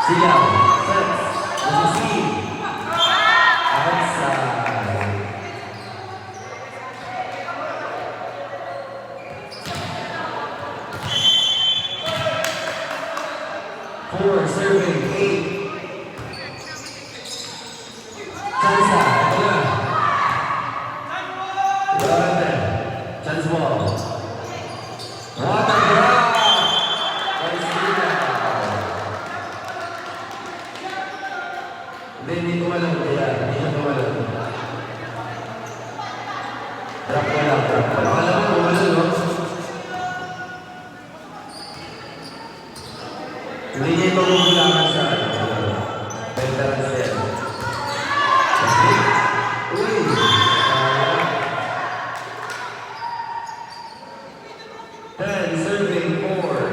Siyaw. Sets. Receive. Outside. Four, serving, 8. Chansa, ito na. Yorante. Chance ball. What a drop! Parisina. Hindi tumalon kaya. Hindi siya tumalon. Drop ko lang, drop ko lang. Alam mo, tumalon, no? Hindi niya ito magulangan sa veteran set. Uy! 10, serving 4.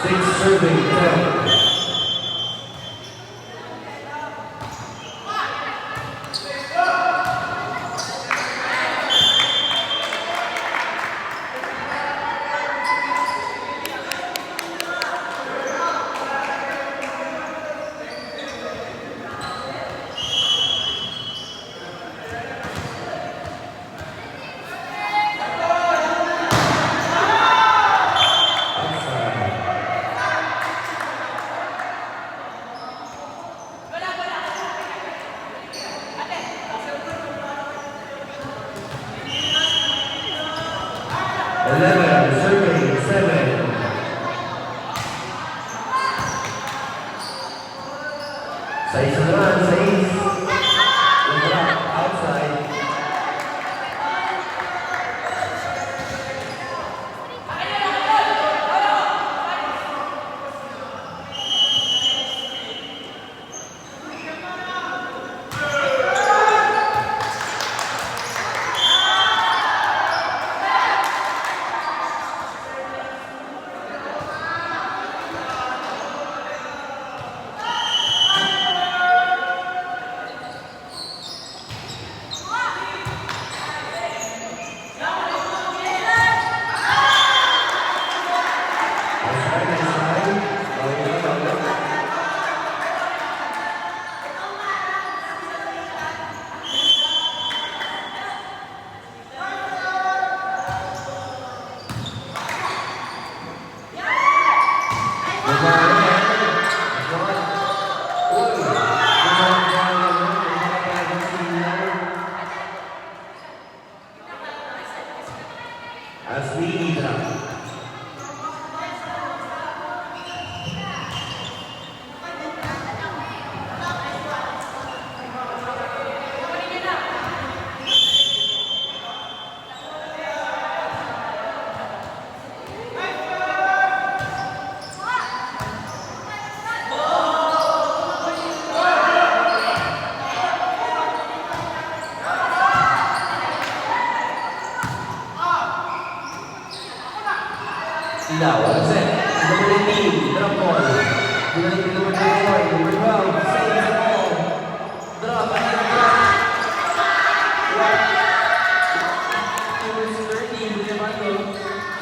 Six serving 10. Serving 7. Size naman, size. Outside. As we need them. Silaw, set. Number 18, drop ball. Number 24, number 12, save the ball. Drop, drop. Number 13, Diamando.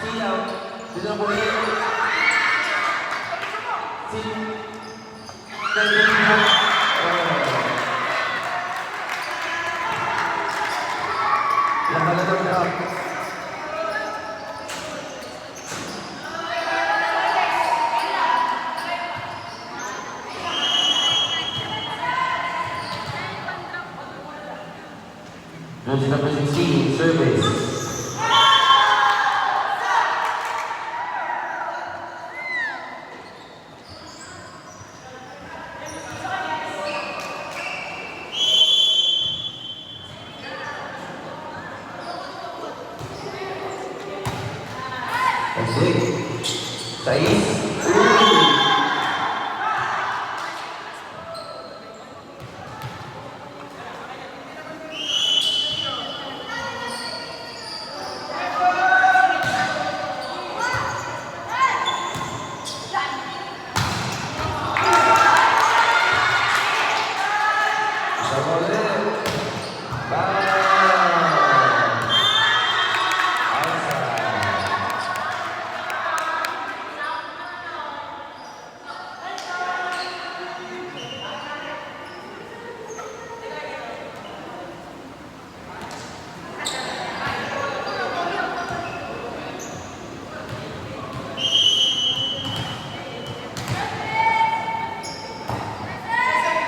Silaw. Number 8. Laban na drop. Number 16, service. That's it. Sais.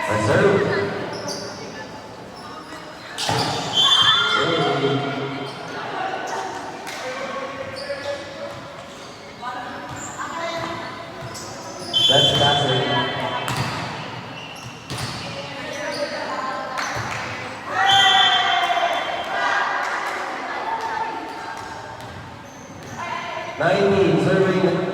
Reserve. That's classic. Serving.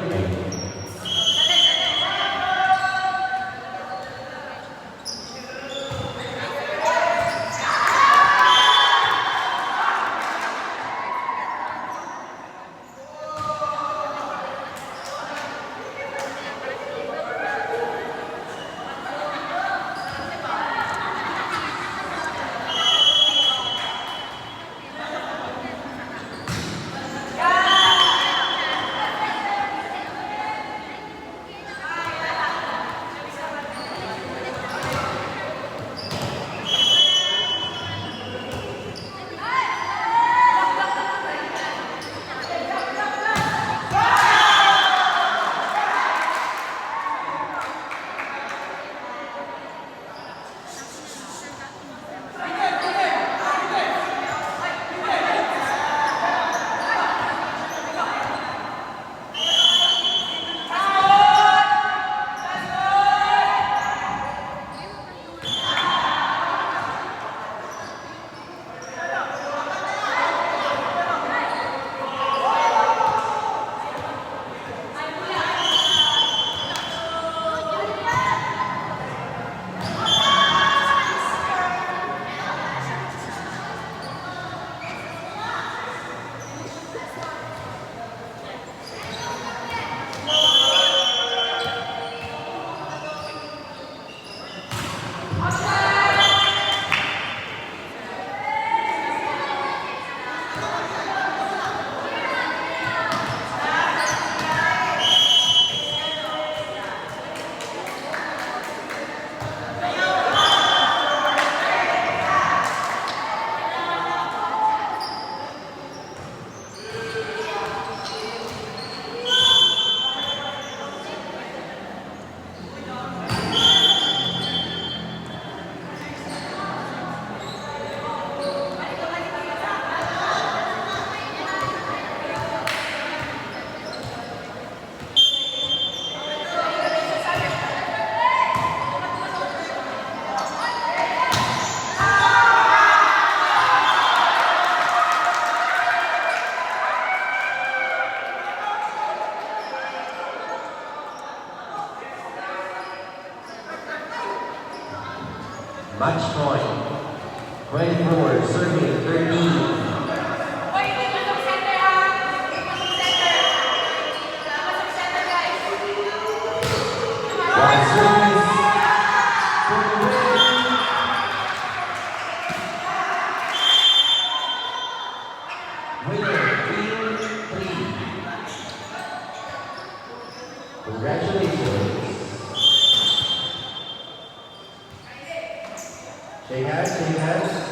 Match point. 24, serving 13. Congratulations. Shake hands, shake hands.